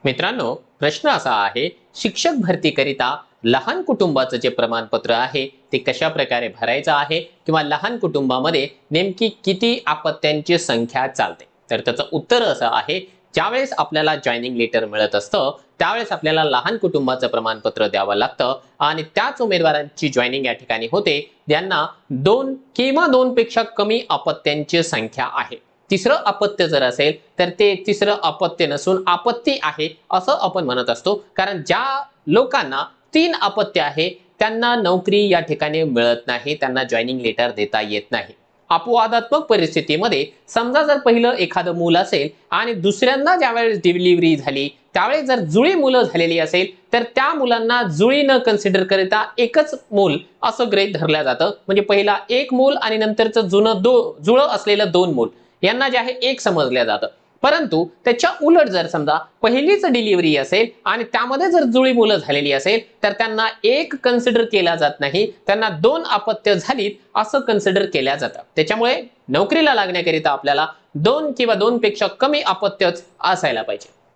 मित्रांनो, प्रश्न असा आहे, शिक्षक भरतीकरिता लहान कुटुंबाचं जे प्रमाणपत्र आहे ते कशा प्रकारे भरायचं आहे किंवा लहान कुटुंबामध्ये नेमकी किती अपत्यांची संख्या चालते? तर त्याचं उत्तर असं आहे, ज्यावेळेस आपल्याला जॉइनिंग लेटर मिळत असतं त्यावेळेस आपल्याला लहान कुटुंबाचं प्रमाणपत्र द्यावं लागतं आणि त्याच उमेदवारांची जॉइनिंग या ठिकाणी होते ज्यांना 2 किंवा 2 पेक्षा कमी अपत्यांची संख्या आहे. तिसरं अपत्य जर असेल तर ते तिसरं अपत्य नसून आपत्ती आहे असं आपण म्हणत असतो, कारण ज्या लोकांना 3 अपत्य आहे त्यांना नोकरी या ठिकाणी मिळत नाही, त्यांना जॉइनिंग लेटर देता येत नाही. अपवादात्मक परिस्थितीमध्ये समजा जर पहिलं एखादं मूल असेल आणि दुसऱ्यांदा ज्यावेळेस डिलिव्हरी झाली त्यावेळेस जर जुळी मुलं झालेली असेल तर त्या मुलांना जुळी न कन्सिडर करता एकच मूल असं गृहीत धरलं जातं. म्हणजे पहिला एक मूल आणि नंतरचं जुळं असलेलं 2 मूल यांना जे आहे एक समजलं जातं. परंतु त्याच्या उलट जर समजा पहिलीच डिलिव्हरी असेल आणि त्यामध्ये जर जुळी मुलं झालेली असेल तर त्यांना एक कन्सिडर केला जात नाही, त्यांना 2 अपत्य झालीत असं कन्सिडर केल्या जातं. त्याच्यामुळे नोकरीला लागण्याकरिता आपल्याला 2 किंवा 2 पेक्षा कमी अपत्यच असायला पाहिजे.